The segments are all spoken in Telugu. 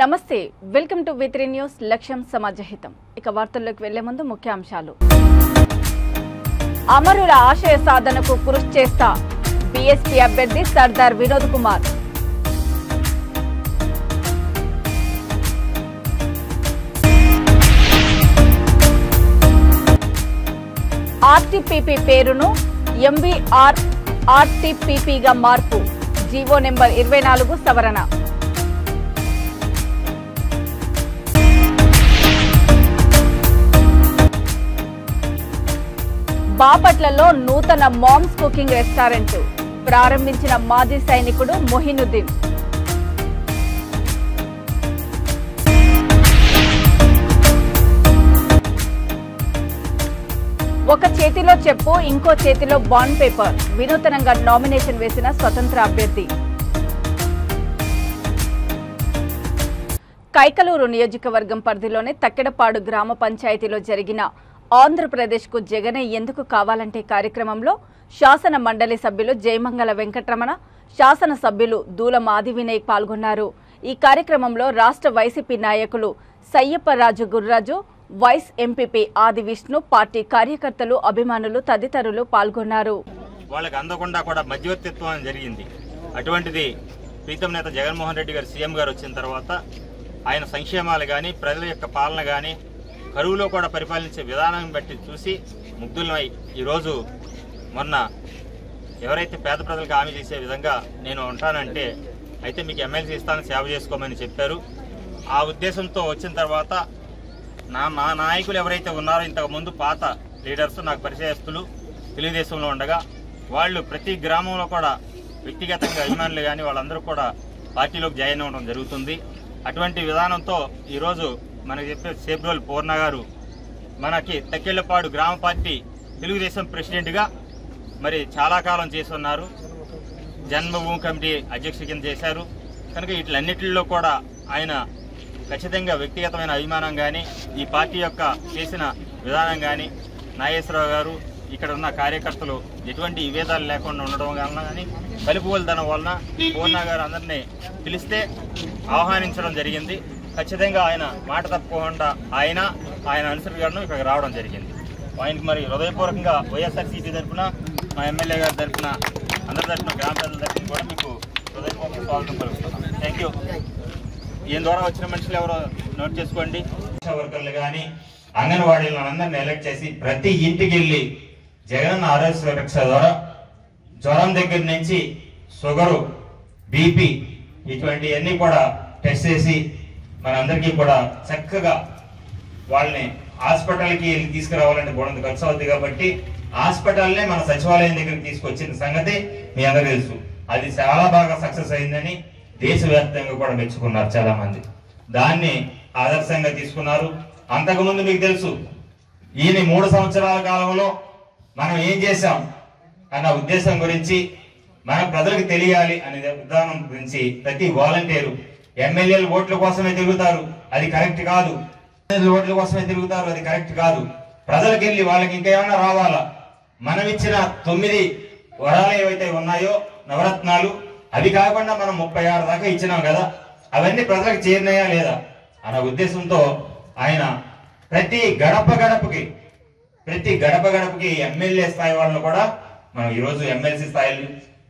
నమస్తే వెల్కమ్ టు వి3 న్యూస్ లక్ష్యం సమాజహితం ఇక వార్తల్లోకి వెళ్లే ముందు ముఖ్యాంశాలు అమరుల ఆశయ సాధనకు కృషి చేస్తా బీఎస్పీ అభ్యర్థి సర్దార్ వినోద్ కుమార్ ఆర్టీపీపీ పేరును ఎంవీఆర్ ఆర్టీపీపీగా మార్పు జీవో నెంబర్ 24 సవరణ బాపట్లలో నూతన మామ్స్ కుకింగ్ రెస్టారెంట్ ప్రారంభించిన మాజీ సైనికుడు మొహినుద్దీన్ ఒక చేతిలో చెప్పు ఇంకో చేతిలో బాండ్ పేపర్ వినూతనంగా నామినేషన్ వేసిన స్వతంత్ర అభ్యర్థి కైకలూరు నియోజకవర్గం పరిధిలోని తక్కెడపాడు గ్రామ పంచాయతీలో జరిగిన ఆంధ్రప్రదేశ్కు జగనే ఎందుకు కావాలంటే కార్యక్రమంలో శాసన మండలి సభ్యులు జయమంగళ వెంకటరమణ శాసన సభ్యులు దూలం ఆది వినయ్ పాల్గొన్నారు. ఈ కార్యక్రమంలో రాష్ట్ర వైసీపీ నాయకులు సయ్యప్పరాజు గుర్రాజు, వైస్ ఎంపీపీ ఆది విష్ణు, పార్టీ కార్యకర్తలు, అభిమానులు తదితరులు పాల్గొన్నారు. వాళ్ళకి అందకుండా కూడా మధ్యవర్తిత్వం జరిగింది. అటువంటిది ప్రీతం నేత జగన్మోహన్ రెడ్డి గారు సీఎం గారు వచ్చిన తర్వాత ఆయన సంక్షేమాలు కానీ ప్రజల యొక్క పాలన కానీ కరువులో కూడా పరిపాలించే విధానం బట్టి చూసి ముగ్ధులమై ఈరోజు మొన్న ఎవరైతే పేద ప్రజలకు హామీ చేసే విధంగా నేను ఉంటానంటే అయితే మీకు ఎమ్మెల్సీ ఇస్తాను సేవ చేసుకోమని చెప్పారు. ఆ ఉద్దేశంతో వచ్చిన తర్వాత నా నాయకులు ఎవరైతే ఉన్నారో ఇంతకుముందు పాత లీడర్స్ నాకు పరిచయస్తులు తెలుగుదేశంలో ఉండగా వాళ్ళు ప్రతి గ్రామంలో కూడా వ్యక్తిగతంగా అభిమానులు కానీ వాళ్ళందరూ కూడా పార్టీలోకి జాయిన్ అవ్వడం జరుగుతుంది. అటువంటి విధానంతో ఈరోజు మనకు చెప్పే సేబ్రోల్ పూర్ణ గారు మనకి తక్కెళ్లపాడు గ్రామ పార్టీ తెలుగుదేశం ప్రెసిడెంట్గా మరి చాలా కాలం చేసి ఉన్నారు. జన్మభూమి కమిటీ అధ్యక్ష కింద చేశారు కనుక వీటిలన్నిటిలో కూడా ఆయన ఖచ్చితంగా వ్యక్తిగతమైన అభిమానం కానీ ఈ పార్టీ యొక్క చేసిన విధానం కానీ నాగేశ్వరరావు గారు ఇక్కడ ఉన్న కార్యకర్తలు ఎటువంటి విభేదాలు లేకుండా ఉండడం వలన కానీ కలుపుగోలుదనం వలన పూర్ణ గారు అందరినీ పిలిస్తే ఆహ్వానించడం జరిగింది. ఖచ్చితంగా ఆయన మాట తప్పకుండా ఆయన అనుసరిగాను ఇక్కడికి రావడం జరిగింది. ఆయనకి మరి హృదయపూర్వకంగా వైఎస్ఆర్సీపీ తరఫున మా ఎమ్మెల్యే గారి తరఫున అందరి తరఫున గ్రామ ప్రజల తరఫున కూడా మీకు హృదయపూర్వక స్వాగతం పలుకుతున్నాను. Thank you. ఈయన ద్వారా వచ్చిన మనుషులు ఎవరో నోట్ చేసుకోండి. వర్కర్లు కానీ అంగన్వాడీలను అందరినీ ఎలక్ట్ చేసి ప్రతి ఇంటికి వెళ్ళి జగన్ ఆరోగ్య సురక్ష ద్వారా జ్వరం దగ్గర నుంచి షుగరు, బీపీ ఇటువంటివన్నీ కూడా టెస్ట్ చేసి మనందరికీ కూడా చక్కగా వాళ్ళని హాస్పిటల్కి తీసుకురావాలంటే బోడంత ఖర్చు అవుతుంది కాబట్టి హాస్పిటల్నే మన సచివాలయం దగ్గరికి తీసుకొచ్చిన సంగతి మీ అందరూ తెలుసు. అది చాలా బాగా సక్సెస్ అయిందని దేశవ్యాప్తంగా కూడా మెచ్చుకున్నారు చాలా మంది. దాన్ని ఆదర్శంగా తీసుకున్నారు. అంతకుముందు మీకు తెలుసు ఈయన 3 సంవత్సరాల కాలంలో మనం ఏం చేశాం అన్న ఉద్దేశం గురించి మన ప్రజలకు తెలియాలి అనే విధానం గురించి ప్రతి వాలంటీరు ఎమ్మెల్యేలు ఓట్ల కోసమే తిరుగుతారు, అది కరెక్ట్ కాదు. ఓట్ల కోసమే తిరుగుతారు, అది కరెక్ట్ కాదు. ప్రజలకు వెళ్ళి వాళ్ళకి ఇంకేమన్నా రావాలా, మనం ఇచ్చిన 9 వరాలు ఏవైతే ఉన్నాయో నవరత్నాలు అవి కాకుండా మనం 36 దాకా ఇచ్చినాం కదా, అవన్నీ ప్రజలకు చేరినాయా లేదా అన్న ఉద్దేశంతో ఆయన ప్రతి గడపకి ఎమ్మెల్యే స్థాయి వాళ్ళను కూడా మనం ఈరోజు ఎమ్మెల్సీ స్థాయిలు,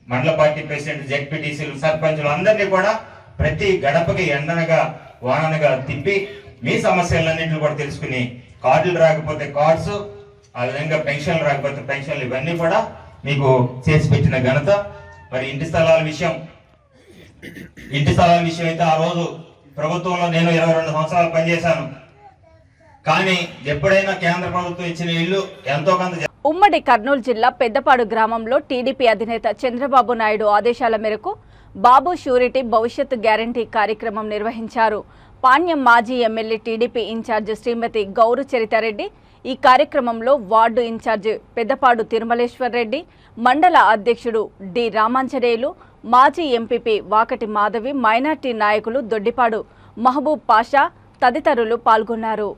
మండల పార్టీ ప్రెసిడెంట్, జెడ్పీటీసీలు, సర్పంచులు అందరినీ కూడా ప్రతి గడపకి ఎండనగా వాననగా తిప్పి మీ సమస్యలన్నింటినీ కూడా తెలుసుకుని కార్డులు రాకపోతే కార్డ్స్, ఆ విధంగా పెన్షన్లు రాకపోతే పెన్షన్లు ఇవన్నీ కూడా మీకు చేసి పెట్టిన ఘనత. మరి ఇంటి స్థలాల విషయం అయితే ఆ రోజు ప్రభుత్వంలో నేను 22 సంవత్సరాలు పనిచేశాను. కానీ ఎప్పుడైనా కేంద్ర ప్రభుత్వం ఇచ్చిన ఇల్లు ఎంతో కొంత. ఉమ్మడి కర్నూలు జిల్లా పెద్దపాడు గ్రామంలో టీడీపీ అధినేత చంద్రబాబు నాయుడు ఆదేశాల మేరకు బాబు షూరిటీ భవిష్యత్తు గ్యారంటీ కార్యక్రమం నిర్వహించారు. పాణ్యం మాజీ ఎమ్మెల్యే టీడీపీ ఇన్ఛార్జ్ శ్రీమతి గౌరు చరితారెడ్డి, ఈ కార్యక్రమంలో వార్డు ఇన్ఛార్జ్ పెద్దపాడు తిరుమలేశ్వర్ రెడ్డి, మండల అధ్యక్షుడు డి రామాంజనేయులు, మాజీ ఎంపీపీ వాకటి మాధవి, మైనార్టీ నాయకులు దొడ్డిపాడు మహబూబ్ పాషా తదితరులు పాల్గొన్నారు.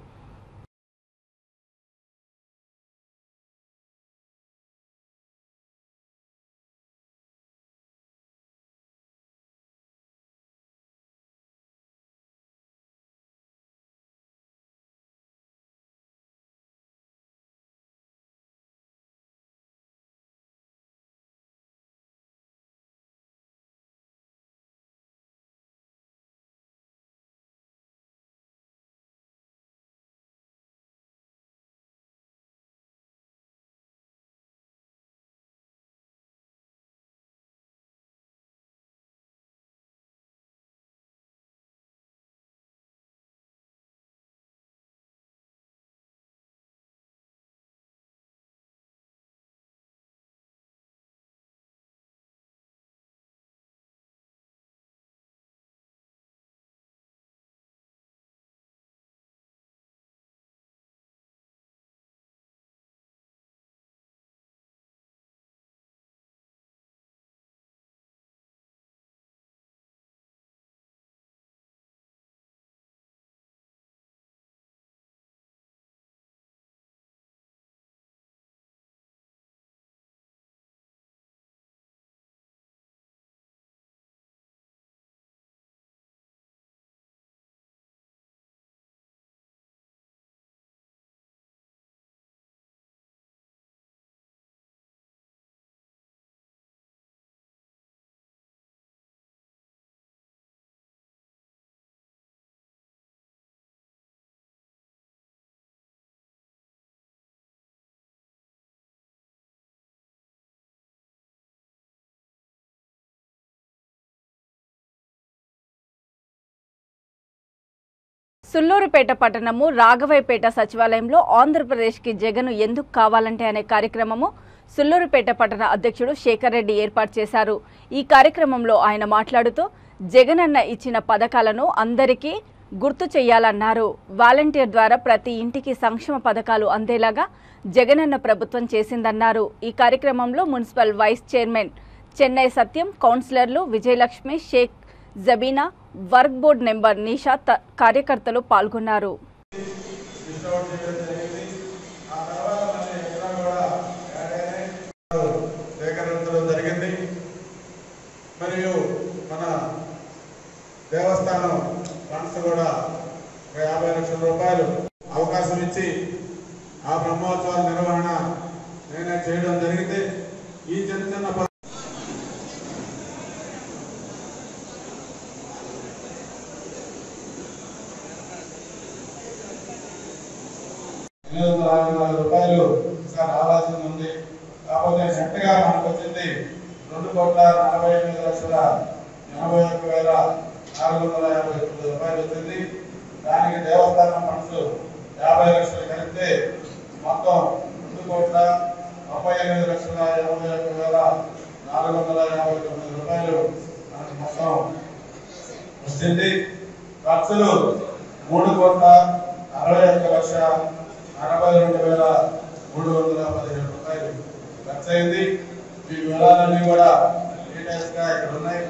సుల్లూరుపేట పట్టణము రాఘవైపేట సచివాలయంలో ఆంధ్రప్రదేశ్కి జగన్ ఎందుకు కావాలంటే అనే కార్యక్రమము సుల్లూరుపేట పట్టణ అధ్యక్షుడు శేఖర్ రెడ్డి ఏర్పాటు చేశారు. ఈ కార్యక్రమంలో ఆయన మాట్లాడుతూ జగనన్న ఇచ్చిన పథకాలను అందరికీ గుర్తు చేయాలన్నారు. వాలంటీర్ ద్వారా ప్రతి ఇంటికి సంక్షేమ పథకాలు అందేలాగా జగనన్న ప్రభుత్వం చేసిందన్నారు. ఈ కార్యక్రమంలో municipal vice chairman Chennai Satyam, కౌన్సిలర్లు Vijayalakshmi, Sheikh Jabina, work board number Nisha కార్యకర్తలు పాల్గొన్నారు. మరియు మన దేవస్థానం ఫండ్స్ కూడా 50 లక్షల రూపాయలు అవకాశం ఇచ్చి ఆ బ్రహ్మోత్సవాల నిర్వహణ నేనే చేయడం జరిగింది. ఈ చిన్న చిన్న రూపాయలు ఇంకా రావాల్సి ఉంది. కాకపోతే నెట్గా మనకు వచ్చింది 2,48,81,459 రూపాయలు వచ్చింది. దానికి దేవస్థానం ఫండ్స్ 50 లక్షలు కలిపితే మొత్తం 2,38,81,459 రూపాయలు మనకు మొత్తం వచ్చింది. ఖర్చులు 3,61,42,317 రూపాయలు ఖర్చు అయింది. ఈ వివరాలన్నీ కూడా డీటెయిల్స్ గా ఇక్కడ ఉన్నాయి.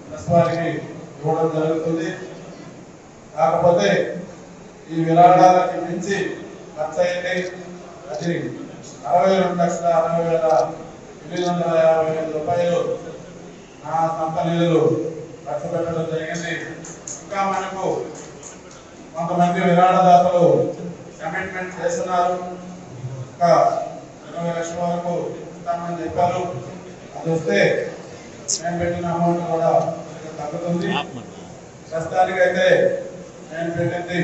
ప్రెస్ వారికి ఇవ్వడం జరుగుతుంది. కాకపోతే ఈ విరాళాలకి మించి ఖర్చు అయింది. అది 62,60,855 రూపాయలు నా సొంత నిధులు ఖర్చు పెట్టడం జరిగింది. ఇంకా మనకు కొంతమంది విరాళదాతలు కమిట్మెంట్ చేస్తున్నారు. ఇంకా 20 లక్షల వరకు ఇస్తామని చెప్పారు. అది వస్తే నేను పెట్టిన అమౌంట్ కూడా తగ్గుతుంది. ప్రస్తుతానికైతే నేను పెట్టింది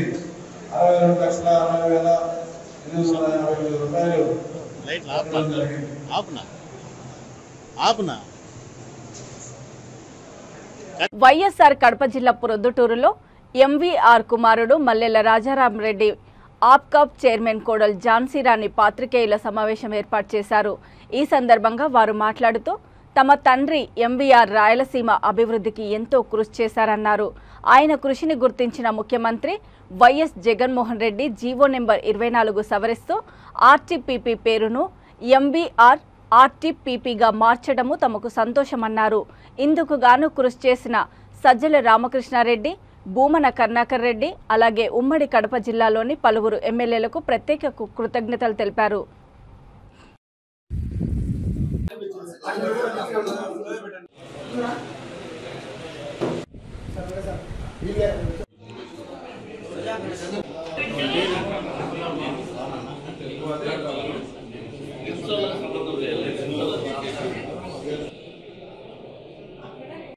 62,60,855 రూపాయలు జరిగింది. వైఎస్ఆర్ కడప జిల్లా ప్రొద్దుటూరులో ఎంవీఆర్ కుమారుడు మల్లెల రాజారాం రెడ్డి ఆప్కాప్ చైర్మన్ కోడల్ ఝాన్సీరాణి పాత్రికేయుల సమావేశం ఏర్పాటు చేశారు. ఈ సందర్భంగా వారు మాట్లాడుతూ తమ తండ్రి ఎంవీఆర్ రాయలసీమ అభివృద్ధికి ఎంతో కృషి చేశారన్నారు. ఆయన కృషిని గుర్తించిన ముఖ్యమంత్రి YS Jaganmohan Reddy GO number 24 సవరిస్తూ ఆర్టీపీపీ పేరును ఎంవీఆర్ ఆర్టీపీపీగా మార్చడము తమకు సంతోషమన్నారు. ఇందుకు గాను కృషి చేసిన సజ్జల రామకృష్ణారెడ్డి, భూమన కరుణాకర్ రెడ్డి, అలాగే ఉమ్మడి కడప జిల్లాలోని పలువురు ఎమ్మెల్యేలకు ప్రత్యేక కృతజ్ఞతలు తెలిపారు.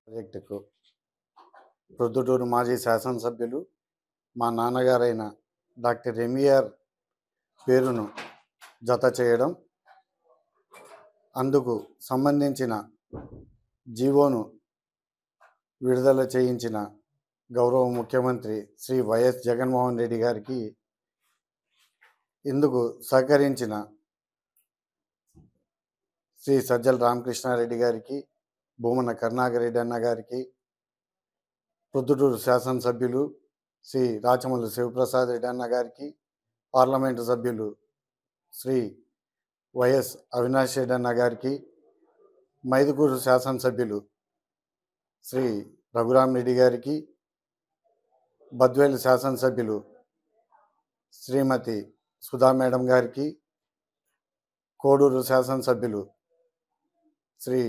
ప్రాజెక్టుకు ప్రొద్దుటూరు మాజీ శాసనసభ్యులు మా నాన్నగారైన డాక్టర్ ఎంవీఆర్ పేరును జత చేయడం, అందుకు సంబంధించిన జీవోను విడుదల చేయించిన గౌరవ ముఖ్యమంత్రి శ్రీ వైఎస్ జగన్మోహన్ రెడ్డి గారికి, ఇందుకు సహకరించిన శ్రీ సజ్జల రామకృష్ణారెడ్డి గారికి, భూమన కరుణాకర్ రెడ్డి అన్న గారికి, ప్రొద్దుటూరు శాసనసభ్యులు శ్రీ రాచమల్లు శివప్రసాద్ రెడ్డి అన్న గారికి, పార్లమెంటు సభ్యులు శ్రీ వైఎస్ అవినాష్ రెడ్డి అన్న గారికి, మైదుకూరు శాసనసభ్యులు శ్రీ రఘురామరెడ్డి గారికి, బద్వేలు శాసనసభ్యులు శ్రీమతి సుధా మేడం గారికి, కోడూరు శాసనసభ్యులు శ్రీ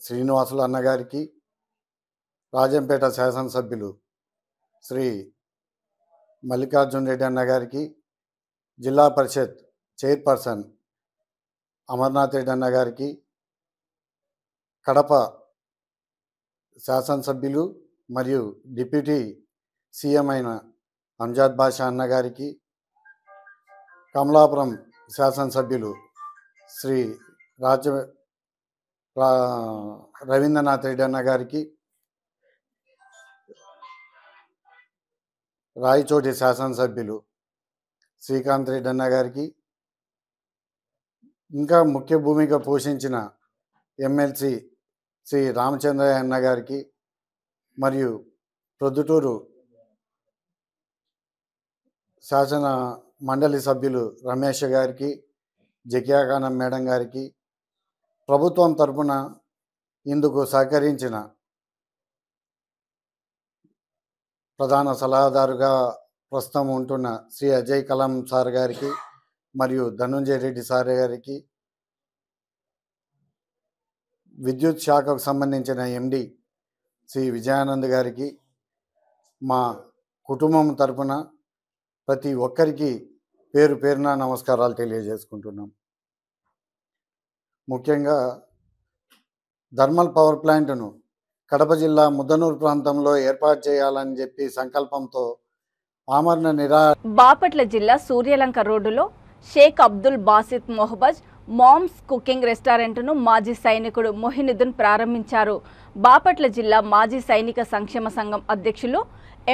శ్రీనివాసులు అన్నగారికి, రాజంపేట శాసనసభ్యులు శ్రీ మల్లికార్జున్ రెడ్డి అన్న గారికి, జిల్లా పరిషత్ చైర్పర్సన్ అమర్నాథ్ రెడ్డి అన్న గారికి, కడప శాసనసభ్యులు మరియు డిప్యూటీ సీఎం అయిన అంజాద్ బాషా అన్న గారికి, కమలాపురం శాసనసభ్యులు శ్రీ రవీంద్రనాథ్ రెడ్డి అన్న గారికి, రాయచోటి శాసనసభ్యులు శ్రీకాంత్ రెడ్డి అన్న గారికి, ఇంకా ముఖ్య భూమిక పోషించిన ఎమ్మెల్సీ శ్రీ రామచంద్రయ్య అన్న గారికి, మరియు ప్రొద్దుటూరు శాసన మండలి సభ్యులు రమేష్ గారికి, జకియా ఖానం మేడం గారికి, ప్రభుత్వం తరపున ఇందుకు సహకరించిన ప్రధాన సలహాదారుగా ప్రస్తుతం ఉంటున్న శ్రీ అజయ్ కలాం సార్ గారికి, మరియు ధనుంజయ రెడ్డి సార్ గారికి, విద్యుత్ శాఖకు సంబంధించిన ఎండి శ్రీ విజయానంద్ గారికి, మా కుటుంబం తరపున ప్రతి ఒక్కరికి పేరు పేరున నమస్కారాలు తెలియజేసుకుంటున్నాం. ముఖ్యంగా థర్మల్ పవర్ ప్లాంట్ను కడప జిల్లా ముద్దనూరు ప్రాంతంలో ఏర్పాటు చేయాలని చెప్పి సంకల్పంతో ఆమరణ బాపట్ల జిల్లా సూర్యలంక రోడ్డులో షేక్ అబ్దుల్ బాసిత్ మొహబజ్ మామ్స్ కుకింగ్ రెస్టారెంట్ను మాజీ సైనికుడు మొహినుద్దీన్ ప్రారంభించారు. బాపట్ల జిల్లా మాజీ సైనిక సంక్షేమ సంఘం అధ్యక్షులు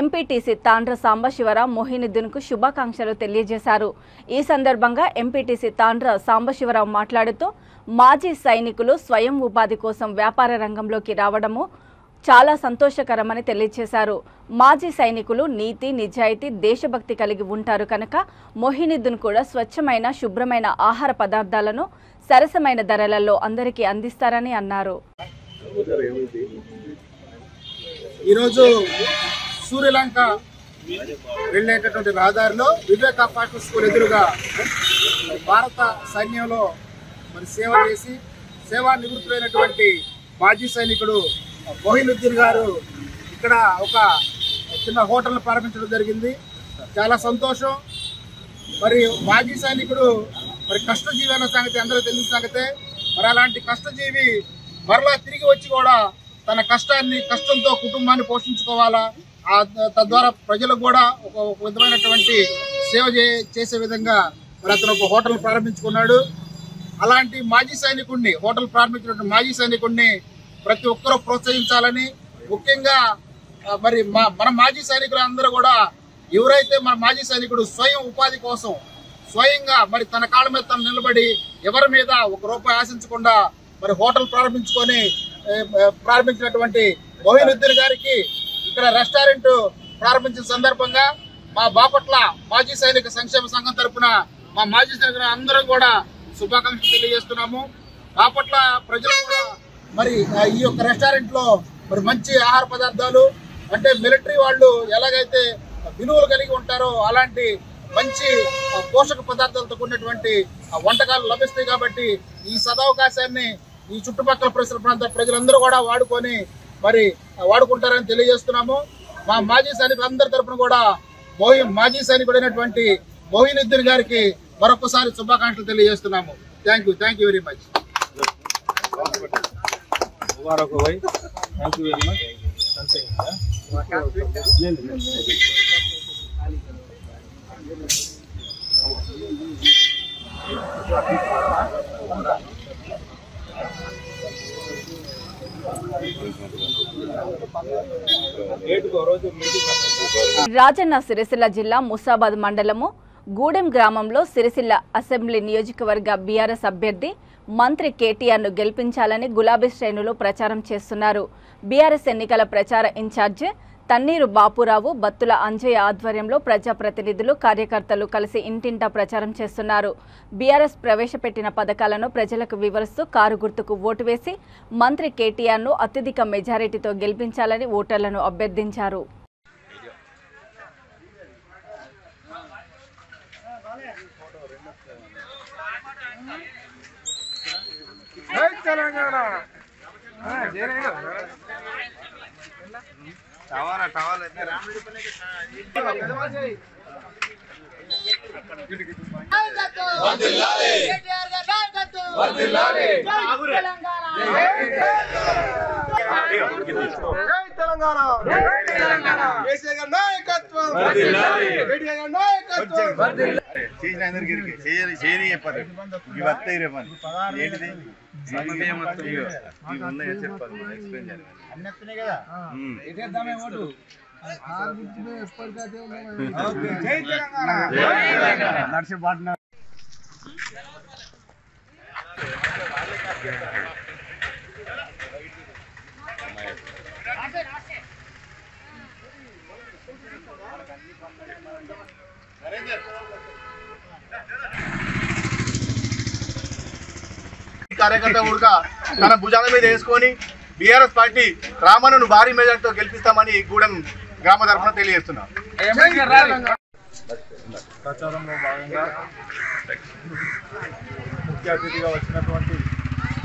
ఎంపీటీసీ తాండ్ర సాంబశివరావు మొహినుద్దీన్కు శుభాకాంక్షలు తెలియజేశారు. ఈ సందర్భంగా ఎంపీటీసీ తాండ్ర సాంబశివరావు మాట్లాడుతూ మాజీ సైనికులు స్వయం ఉపాధి కోసం వ్యాపార రంగంలోకి రావడము చాలా సంతోషకరమని తెలియజేశారు. మాజీ సైనికులు నీతి, నిజాయితీ, దేశభక్తి కలిగి ఉంటారు కనుక మొహినుద్దీన్ కూడా స్వచ్ఛమైన, శుభ్రమైన ఆహార పదార్థాలను సరసమైన ధరలలో అందరికీ అందిస్తారని అన్నారు. ఈరోజు సూర్యలంక వెళ్ళేటటువంటి రహదారిలో వివేక అపార్ట్మెంట్ స్కూల్ ఎదురుగా భారత సైన్యంలో సేవ చేసి సేవా నివృత్తులైనటువంటి మాజీ సైనికుడు మొహినుద్దీన్ గారు ఇక్కడ ఒక చిన్న హోటల్ ప్రారంభించడం జరిగింది. చాలా సంతోషం. మరి మాజీ సైనికుడు కష్టజీవి అన్న సంగతి అందరూ తెలిసిన సంగతే. మరి అలాంటి కష్టజీవి మరలా తిరిగి వచ్చి కూడా తన కష్టంతో కుటుంబాన్ని పోషించుకోవాలా, తద్వారా ప్రజలకు కూడా ఒక విధమైనటువంటి సేవ చేసే విధంగా మరి అతను ఒక హోటల్ ప్రారంభించుకున్నాడు. అలాంటి మాజీ సైనికుడిని, హోటల్ ప్రారంభించినటువంటి మాజీ సైనికుడిని ప్రతి ఒక్కరూ ప్రోత్సహించాలని, ముఖ్యంగా మరి మన మాజీ సైనికులు అందరూ కూడా ఎవరైతే మన మాజీ సైనికుడు స్వయం ఉపాధి కోసం స్వయంగా మరి తన కాళ్ళ మీద తను నిలబడి ఎవరి మీద ఒక రూపాయి ఆశించకుండా మరి హోటల్ ప్రారంభించినటువంటి మొహినుద్దీన్ గారికి ఇక్కడ రెస్టారెంట్ ప్రారంభించిన సందర్భంగా మా బాపట్ల మాజీ సైనిక సంక్షేమ సంఘం తరఫున మా మాజీ సైనికులు అందరం కూడా శుభాకాంక్షలు తెలియజేస్తున్నాము. బాపట్ల ప్రజలు కూడా మరి ఈ యొక్క రెస్టారెంట్ లో మరి మంచి ఆహార పదార్థాలు, అంటే మిలిటరీ వాళ్ళు ఎలాగైతే విలువలు కలిగి ఉంటారో అలాంటి మంచి పోషక పదార్థాలతో కూడినటువంటి వంటకాలు లభిస్తాయి. కాబట్టి ఈ సదవకాశాన్ని ఈ చుట్టుపక్కల ప్రాంత ప్రజలందరూ కూడా వాడుకొని మరి వాడుకుంటారని తెలియజేస్తున్నాము. మా మాజీ సైనికులందరి తరఫున కూడా మాజీ సైనికుడైనటువంటి మొహినుద్దీన్ గారికి మరొకసారి శుభాకాంక్షలు తెలియజేస్తున్నాము. Thank you very much. Rajanna Sircilla జిల్లా ముసాబాద్ మండలము గూడెం గ్రామంలో సిరిసిల్ల అసెంబ్లీ నియోజకవర్గ బీఆర్ఎస్ అభ్యర్థి మంత్రి కేటీఆర్ను గెలిపించాలని గులాబీ శ్రేణులు ప్రచారం చేస్తున్నారు. బీఆర్ఎస్ ఎన్నికల ప్రచార ఇన్ఛార్జ్ తన్నీరు బాపురావు, బత్తుల అంజయ్య ఆధ్వర్యంలో ప్రజాప్రతినిధులు, కార్యకర్తలు కలిసి ఇంటింటా ప్రచారం చేస్తున్నారు. బీఆర్ఎస్ ప్రవేశపెట్టిన పథకాలను ప్రజలకు వివరిస్తూ కారు గుర్తుకు ఓటు వేసి మంత్రి కేటీఆర్ను అత్యధిక మెజారిటీతో గెలిపించాలని ఓటర్లను అభ్యర్థించారు. కార్యకర్త కూడా తన భుజాల మీద వేసుకొని బీఆర్ఎస్ పార్టీ రామన్నను భారీ మెజార్టీతో గెలిపిస్తామని గూడెం గ్రామ తరఫున తెలియజేస్తున్నాం. ప్రచారంలో భాగంగా ముఖ్య అతిథిగా వచ్చినటువంటి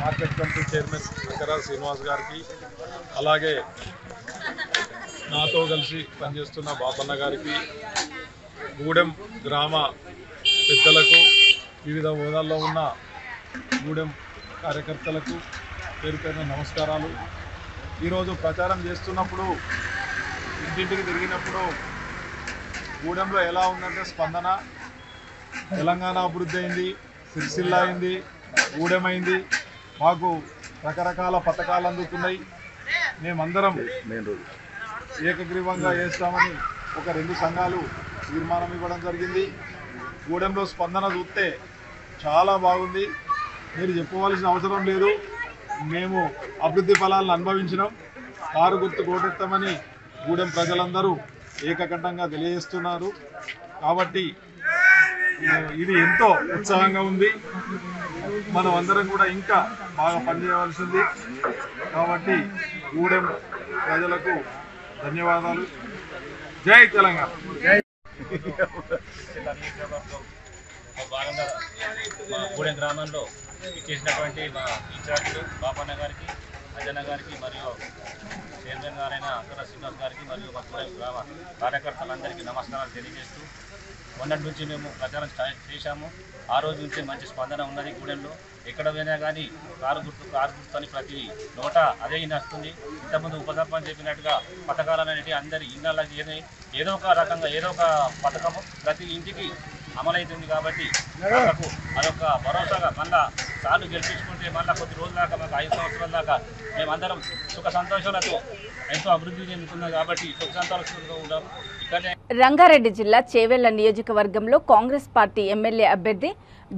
మార్కెట్ కమిటీ చైర్మన్ అక్కరాల శ్రీనివాస్ గారికి, అలాగే నాతో కలిసి పనిచేస్తున్న బాపన్న గారికి, గూడెం గ్రామ పెద్దలకు, వివిధ హోదాల్లో ఉన్న గూడెం కార్యకర్తలకు పేరు పేరున నమస్కారాలు. ఈరోజు ప్రచారం చేస్తున్నప్పుడు ఇంటింటికి తిరిగినప్పుడు గూడెంలో ఎలా ఉందంటే స్పందన, తెలంగాణ అభివృద్ధి అయింది, సిరిసిల్ల అయింది, గూడెం అయింది, మాకు రకరకాల పథకాలు అందుతున్నాయి, మేమందరం ఏకగ్రీవంగా చేస్తామని ఒక 2 సంఘాలు తీర్మానం ఇవ్వడం జరిగింది. గూడెంలో స్పందన చూస్తే చాలా బాగుంది. మీరు చెప్పుకోవాల్సిన అవసరం లేదు, మేము అభివృద్ధి ఫలాలను అనుభవించినాం, కారు గుర్తు కోటెత్తామని గూడెం ప్రజలందరూ ఏకకంఠంగా తెలియజేస్తున్నారు. కాబట్టి ఇది ఎంతో ఉత్సాహంగా ఉంది. మనం అందరం కూడా ఇంకా బాగా పనిచేయవలసింది. కాబట్టి గూడెం ప్రజలకు ధన్యవాదాలు. జై తెలంగాణ. భాగంగా మా గూడెం గ్రామంలో ఇచ్చేసినటువంటి మా ఇన్ఛార్జీలు బాపన్న గారికి, అజన్న గారికి, మరియు చైర్మన్ గారైన అక్కర శ్రీనివాస్ గారికి, మరియు మా గూడెం గ్రామ కార్యకర్తలందరికీ నమస్కారాలు తెలియజేస్తూ, మొన్నటి నుంచి మేము ప్రచారం చేశాము. ఆ రోజు నుంచి మంచి స్పందన ఉన్నది. గూడెంలో ఎక్కడ పోయినా కానీ కారు గుర్తు అని ప్రతి నోట అదే వస్తుంది. ఇంతకుముందు ఉప సర్పంచ్ చెప్పినట్టుగా పథకాలు అనేవి అందరి ఇళ్ళకి ఏదో ఒక రకంగా ఏదో ఒక పథకము ప్రతి ఇంటికి అమలవుతుంది. కాబట్టి మనకు అదొక భరోసాగా మళ్ళా సార్లు గెలిపించుకుంటే మళ్ళీ కొద్ది రోజుల దాకా మాకు 5 సంవత్సరాల దాకా మేమందరం సుఖ సంతోషాలతో ఎంతో అభివృద్ధి చెందుతున్నాం. కాబట్టి సుఖ సంతోషాలతో ఉంటాం. ఇక్కడనే రంగారెడ్డి జిల్లా చేవెళ్ల నియోజకవర్గంలో కాంగ్రెస్ పార్టీ ఎమ్మెల్యే అభ్యర్థి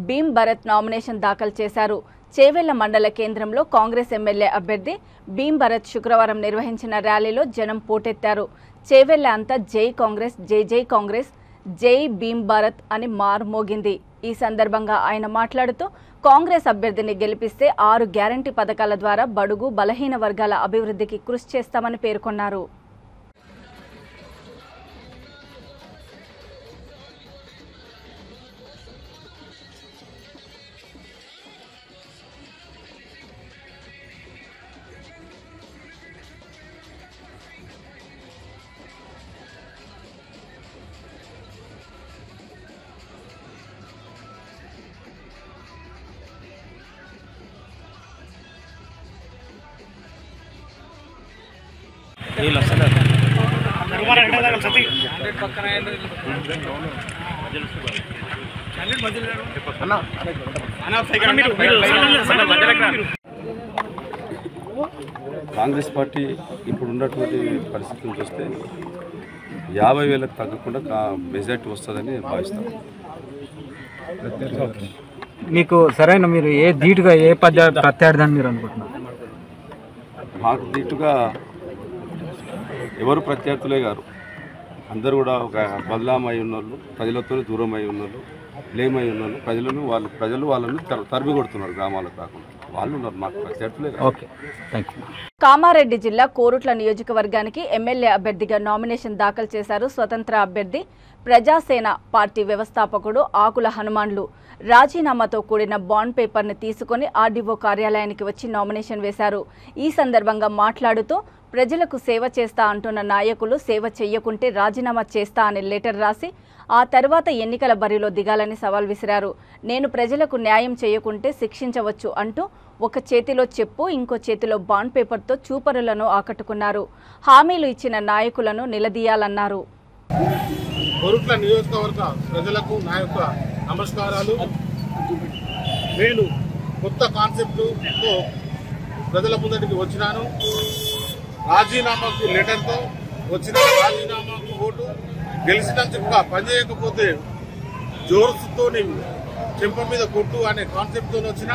భీమ్ భరత్ నామినేషన్ దాఖలు చేశారు. చేవెళ్ల మండల కేంద్రంలో కాంగ్రెస్ ఎమ్మెల్యే అభ్యర్థి భీమ్ భరత్ శుక్రవారం నిర్వహించిన ర్యాలీలో జనం పోటెత్తారు. చేవెళ్ల అంతా జై కాంగ్రెస్, జై జై కాంగ్రెస్, జై భీమ్ భరత్ అని మార్మోగింది. ఈ సందర్భంగా ఆయన మాట్లాడుతూ కాంగ్రెస్ అభ్యర్థిని గెలిపిస్తే 6 గ్యారంటీ పథకాల ద్వారా బడుగు బలహీన వర్గాల అభివృద్ధికి కృషి చేస్తామని పేర్కొన్నారు. కాంగ్రెస్ పార్టీ ఇప్పుడు ఉన్నటువంటి పరిస్థితులను చూస్తే 50,000కు తగ్గకుండా మెజార్టీ వస్తుందని భావిస్తాం. మీకు సరైన మీరు ఏ ధీటుగా ఏ ప్రత్యర్థాన్ని మీరు అనుకుంటున్నారు? మాకు ధీటుగా ఎవరు ప్రత్యర్థులే గారు, అందరూ కూడా ఒక బదలామై ఉన్నోళ్ళు, ప్రజలతో దూరం అయి ఉన్నోళ్ళు, లేమై ఉన్నోళ్ళు, ప్రజలు వాళ్ళని తరిమి కొడుతున్నారు. గ్రామాలకు కాకుండా వాళ్ళు ఉన్నారు, మాకు ప్రత్యర్థులే. Okay, thank you. కామారెడ్డి జిల్లా కోరుట్ల నియోజకవర్గానికి ఎమ్మెల్యే అభ్యర్థిగా నామినేషన్ దాఖలు చేశారు స్వతంత్ర అభ్యర్థి ప్రజాసేన పార్టీ వ్యవస్థాపకుడు ఆకుల హనుమాన్లు. రాజీనామాతో కూడిన బాండ్ పేపర్ని తీసుకుని ఆర్డీఓ కార్యాలయానికి వచ్చి నామినేషన్ వేశారు. ఈ సందర్భంగా మాట్లాడుతూ ప్రజలకు సేవ చేస్తా అంటున్న నాయకులు సేవ చెయ్యకుంటే రాజీనామా చేస్తా అని లెటర్ రాసి ఆ తర్వాత ఎన్నికల బరిలో దిగాలని సవాల్ విసిరారు. నేను ప్రజలకు న్యాయం చేయకుంటే శిక్షించవచ్చు అంటూ ఒక చేతిలో చెప్పు, ఇంకో చేతిలో బాండ్ పేపర్తో చూపరులను ఆకట్టుకున్నారు. హామీలు ఇచ్చిన నాయకులను నిలదీయాలన్నారు. కోరుట్ల నియోజకవర్గ ప్రజలకు నా యొక్క నమస్కారాలు. నేను కొత్త కాన్సెప్ట్తో ప్రజల ముందటికి వచ్చినాను. రాజీనామాకు లెటర్తో వచ్చిన రాజీనామాకు ఓటు, గెలిచినందుకు పనిచేయకపోతే జోరుతోని చెంప మీద కొట్టు అనే కాన్సెప్ట్ తో వచ్చిన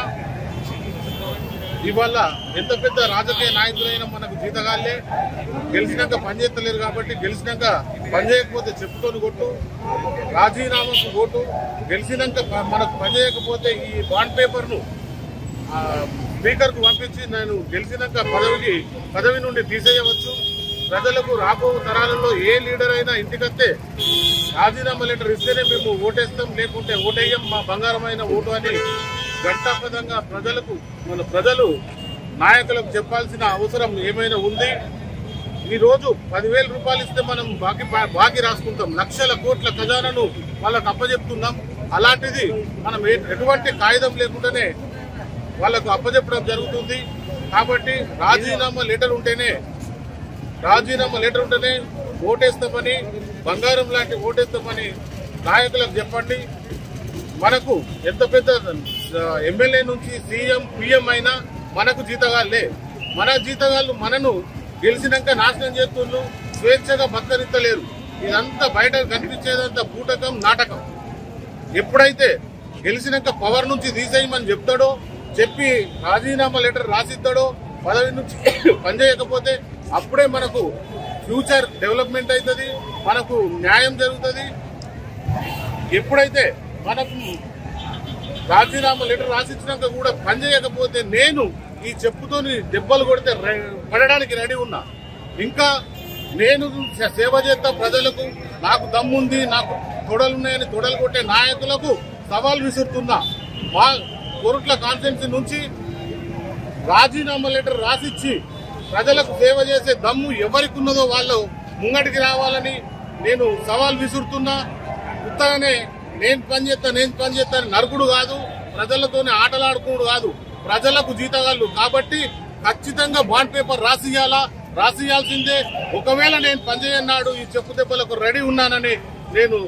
ఇవాళ ఎంత పెద్ద రాజకీయ నాయకులైనా మనకు జీతగాళ్లే గెలిచినాక పనిచేస్తలేరు కాబట్టి గెలిచినాక పనిచేయకపోతే చెప్పుతోని కొట్టు, రాజీనామాకు ఓటు, గెలిచినాక మనకు పనిచేయకపోతే ఈ బాండ్ పేపర్ను స్పీకర్ కు పంపించి నేను గెలిచినాక పదవి నుండి తీసేయవచ్చు. ప్రజలకు రాబో తరాలలో ఏ లీడర్ అయినా ఇంటికస్తే రాజీనామా లెటర్ ఇస్తేనే మేము ఓటేస్తాం, లేకుంటే ఓటేయం, మా బంగారమైన ఓటు అని ఘంటాపదంగా ప్రజలు నాయకులకు చెప్పాల్సిన అవసరం ఏమైనా ఉంది. ఈ రోజు 10,000 రూపాయలు ఇస్తే మనం బాకీ రాసుకుంటాం, లక్షల కోట్ల ఖజానాను వాళ్ళకు అప్పచెప్తున్నాం. అలాంటిది మనం ఎటువంటి కాగితం లేకుండానే వాళ్ళకు అప్పచెప్పడం జరుగుతుంది. కాబట్టి రాజీనామా లెటర్ ఉంటేనే ఓటేస్తామని, బంగారం లాంటి ఓటేస్తామని నాయకులకు చెప్పండి. మనకు ఎంత పెద్ద ఎమ్మెల్యే నుంచి సీఎం పిఎం అయినా మనకు జీతగాళ్లే. మన జీతగాళ్లు మనను గెలిచినాక నాశనం చేస్తున్నారు, స్వేచ్ఛగా బతకనిస్తలేరు. ఇదంతా బయట కనిపించేదంతా బూటకం, నాటకం. ఎప్పుడైతే గెలిచినాక పవర్ నుంచి తీసేయమని చెప్తాడో, చెప్పి రాజీనామా లెటర్ రాసిస్తాడో, పదవి నుంచి పనిచేయకపోతే అప్పుడే మనకు ఫ్యూచర్ డెవలప్మెంట్ అవుతుంది, మనకు న్యాయం జరుగుతుంది. ఎప్పుడైతే మనకు రాజీనామా లెటర్ రాసిచ్చినాక కూడా పనిచేయకపోతే నేను ఈ చెప్పుతోని దెబ్బలు కొడితే పడడానికి రెడీ ఉన్నా. ఇంకా నేను సేవ చేస్తా ప్రజలకు, నాకు దమ్ముంది, నాకు తొడలున్నాయని తొడలు కొట్టే నాయకులకు సవాల్ విసురుతున్నా. మా కోరుట్ల కాన్స్టిట్యున్సీ నుంచి రాజీనామా లెటర్ రాసిచ్చి ప్రజలకు సేవ చేసే దమ్ము ఎవరికి ఉన్నదో వాళ్ళు ముంగటికి రావాలని నేను సవాల్ విసురుతున్నా. ఉత్తగానే నేను పనిచేస్తా నరుకుడు కాదు, ప్రజలతోనే ఆటలాడుకుడు కాదు, ప్రజలకు జీతగాళ్ళు కాబట్టి ఖచ్చితంగా బాండ్ పేపర్ రాసియాల్సిందే. ఒకవేళ నేను పనిచేయన్నాడు ఈ చెప్పు దెబ్బలకు రెడీ ఉన్నానని నేను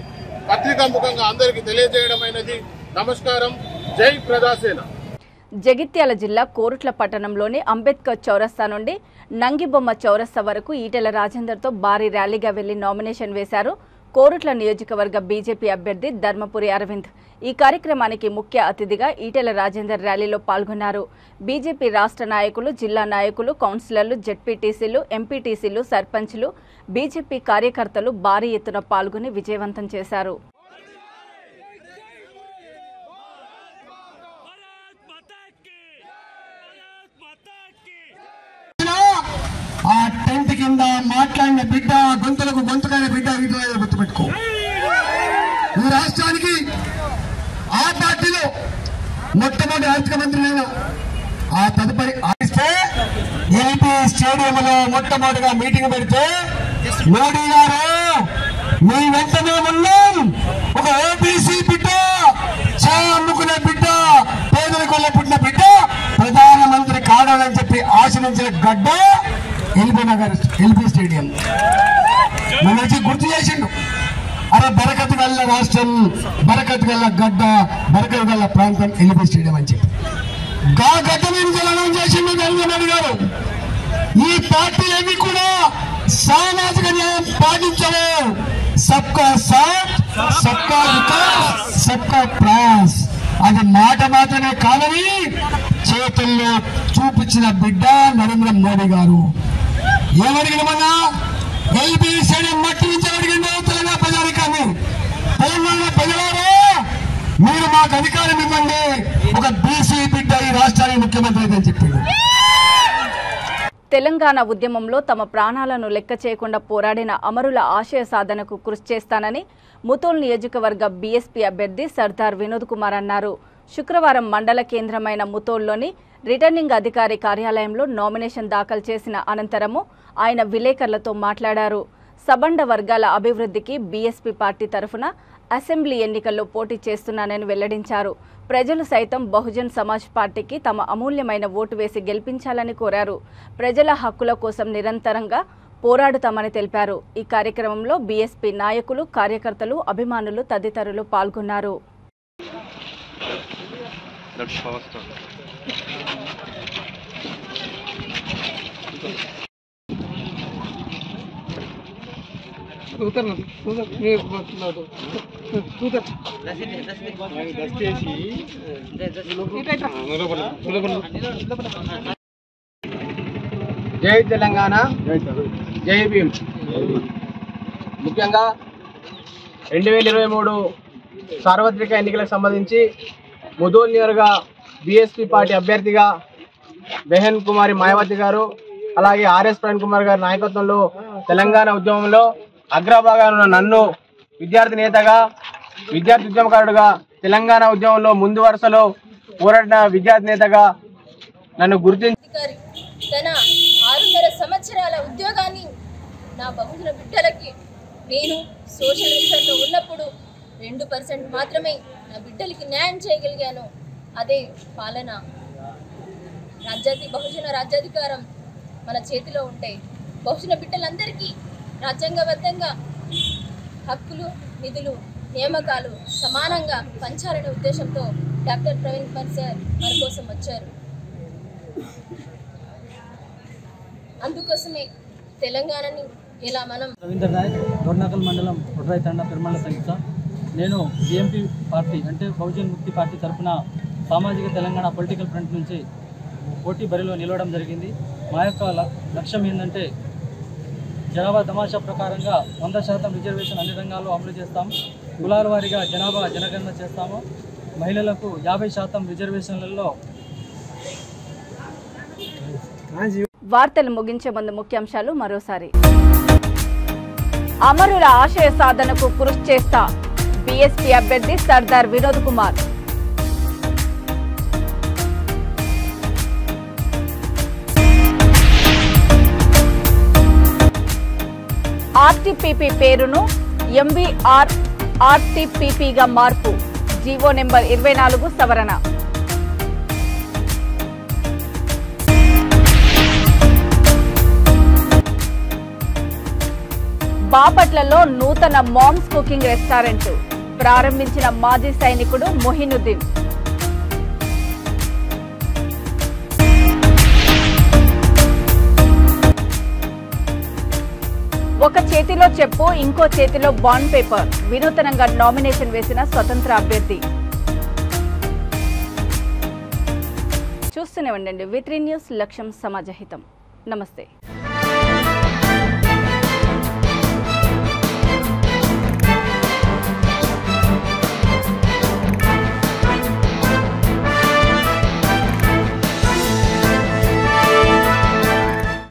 పత్రికాముఖంగా అందరికీ తెలియజేయడమైనది. నమస్కారం. జై ప్రజాసేన. జగిత్యాల జిల్లా కోరుట్ల పట్టణంలోని అంబేద్కర్ చౌరస్తా నుండి నంగిబొమ్మ చౌరస్తా వరకు ఈటెల రాజేందర్తో భారీ ర్యాలీగా వెళ్లి నామినేషన్ వేశారు కోరుట్ల నియోజకవర్గ బీజేపీ అభ్యర్థి ధర్మపురి అరవింద్. ఈ కార్యక్రమానికి ముఖ్య అతిథిగా ఈటెల రాజేందర్ ర్యాలీలో పాల్గొన్నారు. బీజేపీ రాష్ట్ర నాయకులు, జిల్లా నాయకులు, కౌన్సిలర్లు, జెడ్పీటీసీలు, ఎంపీటీసీలు, సర్పంచ్లు, బీజేపీ కార్యకర్తలు భారీ ఎత్తున పాల్గొని విజయవంతం చేశారు. ఆ టెంట్ కింద మాట్లాడిన బిడ్డ, గొంతులకు గొంతుకైన బిడ్డ వీటిలో గుర్తుపెట్టుకో. ఈ రాష్ట్రానికి ఆ పార్టీలో మొట్టమొదటి ఆర్థిక మంత్రినైన ఆ తదుపరి ఏపీ స్టేడియంలో మొట్టమొదటిగా మీటింగ్ పెడితే మోడీ గారు మీ వెంటనే ఉన్నాం, ఒక ఓబీసీ బిడ్డ, చాయ్ అమ్ముకునే బిడ్డ, పేదరికంలో పుట్టిన బిడ్డ ప్రధానమంత్రి కావాలని చెప్పి ఆశించిన గడ్డ ఎల్బీ స్టేడియం. మన వచ్చి గుర్తు చేసిండు, అరే బరకత్ గల్ల రాష్ట్రం, బరకత్ గల్ల గడ్డ, బరకత్ గల్ల ప్రాంతం ఎల్బీ స్టేడియం అని చెప్పి గా గడ్డ మీద అనౌన్స్ చేసిండు నరేంద్ర మోడీ గారు. ఈ పార్టీలన్నీ కూడా సామాజిక న్యాయం పాటించవు. సబ్కా సాథ్, సబ్కా వికాస్, సబ్కా ప్రయాస్ అది మాట మాత్రమే కాదని చేతుల్లో చూపించిన బిడ్డ నరేంద్ర మోడీ గారు. ఏమడిగిన మన ఎల్బీ స్టేడియం మట్టి నుంచి అడిగిందో తెలంగాణ ప్రజానికాన్ని, తెలంగాణ ప్రజలారా మీరు మాకు అధికారం ఇవ్వండి, ఒక బీసీ బిడ్డ ఈ రాష్ట్రానికి ముఖ్యమంత్రి అని చెప్పింది. తెలంగాణ ఉద్యమంలో తమ ప్రాణాలను లెక్క చేయకుండా పోరాడిన అమరుల ఆశయ సాధనకు కృషి చేస్తానని ముతోల్ నియోజకవర్గ బీఎస్పీ అభ్యర్థి సర్దార్ వినోద్ కుమార్ అన్నారు. శుక్రవారం మండల కేంద్రమైన ముతోల్లోని రిటర్నింగ్ అధికారి కార్యాలయంలో నామినేషన్ దాఖలు చేసిన అనంతరము ఆయన విలేకరులతో మాట్లాడారు. సబండ వర్గాల అభివృద్ధికి బీఎస్పీ పార్టీ తరఫున అసెంబ్లీ ఎన్నికల్లో పోటీ చేస్తున్నానని వెల్లడించారు. ప్రజలు సైతం బహుజన్ సమాజ్ పార్టీకి తమ అమూల్యమైన ఓటు వేసి గెలిపించాలని కోరారు. ప్రజల హక్కుల కోసం నిరంతరంగా పోరాడుతామని తెలిపారు. ఈ కార్యక్రమంలో బీఎస్పీ నాయకులు, కార్యకర్తలు, అభిమానులు తదితరులు పాల్గొన్నారు. జై తెలంగాణ, జై భీమ్. ముఖ్యంగా 2023 సార్వత్రిక ఎన్నికలకు సంబంధించి ముదోల్ నియోజకవర్గ బీఎస్పీ పార్టీ అభ్యర్థిగా బెహన్ కుమారి మాయావతి గారు, అలాగే ఆర్ఎస్ ప్రవీణ్ కుమార్ గారి నాయకత్వంలో తెలంగాణ ఉద్యమంలో అగ్రభాగాన ఉన్న నన్ను విద్యార్థి నేతగా, విద్యార్థి ఉద్యమకారుడుగా, తెలంగాణ ఉద్యమంలో ముందు వరుసలో పోరాడిన విద్యార్థి నేతగా నన్ను గుర్తించి తన 6.5 సంవత్సరాల ఉద్యోగాన్ని నా బహుజన బిడ్డలకి నేను సోషల్ వెల్ఫేర్లో ఉన్నప్పుడు 2% మాత్రమే నా బిడ్డలకి న్యాయం చేయగలిగాను. అదే పాలన. బహుజన రాజ్యాధికారం మన చేతిలో ఉంటే బహుజన బిడ్డలందరికీ రాజ్యాంగబద్ధంగా హక్కులు, నిధులు, నియామకాలు సమానంగా పంచాలనే ఉద్దేశంతో డాక్టర్ ప్రవీణ్ కుమార్ సార్ మన కోసం వచ్చారు. అందుకోసమే తెలంగాణని ఇలా మనం రవీంద్ర నాయక్, దొర్నాకల్ మండలం ఒడ్రాయి తండా పెరుమల సంస్థ. నేను బీఎంపీ పార్టీ అంటే బహుజన్ ముక్తి పార్టీ తరఫున సామాజిక తెలంగాణ పొలిటికల్ ఫ్రంట్ నుంచి పోటీ బరిలో నిలవడం జరిగింది. మా యొక్క లక్ష్యం ఏంటంటే జనాభా తమాషా ప్రకారంగా 100% రిజర్వేషన్ అన్ని రంగాల్లో అమలు చేస్తాము. కులాల వారీగా జనాభా జనగణన చేస్తాము. మహిళలకు 50% రిజర్వేషన్లలో. వార్తలు ముగించే ముందు ముఖ్యాంశాలు మరోసారి. అమరుల ఆశయ సాధనకు కృషి చేస్తా బీఎస్పీ అభ్యర్థి సర్దార్ వినోద్ కుమార్. ఆర్టీపీపీ పేరును ఎంవీఆర్ఆర్టీపీపీగా మార్పు. జీవో నెంబర్ 24 సవరణ. బాపట్లలో నూతన మామ్స్ కుకింగ్ రెస్టారెంట్ ప్రారంభించిన మాజీ సైనికుడు మొహినుద్దీన్. ఒక చేతిలో చెప్పు, ఇంకో చేతిలో బాండ్ పేపర్. వినూతనంగా నామినేషన్ వేసిన స్వతంత్ర అభ్యర్థి. చూస్తూనే ఉండండి V3 న్యూస్. లక్ష్యం సమాజహితం. నమస్తే.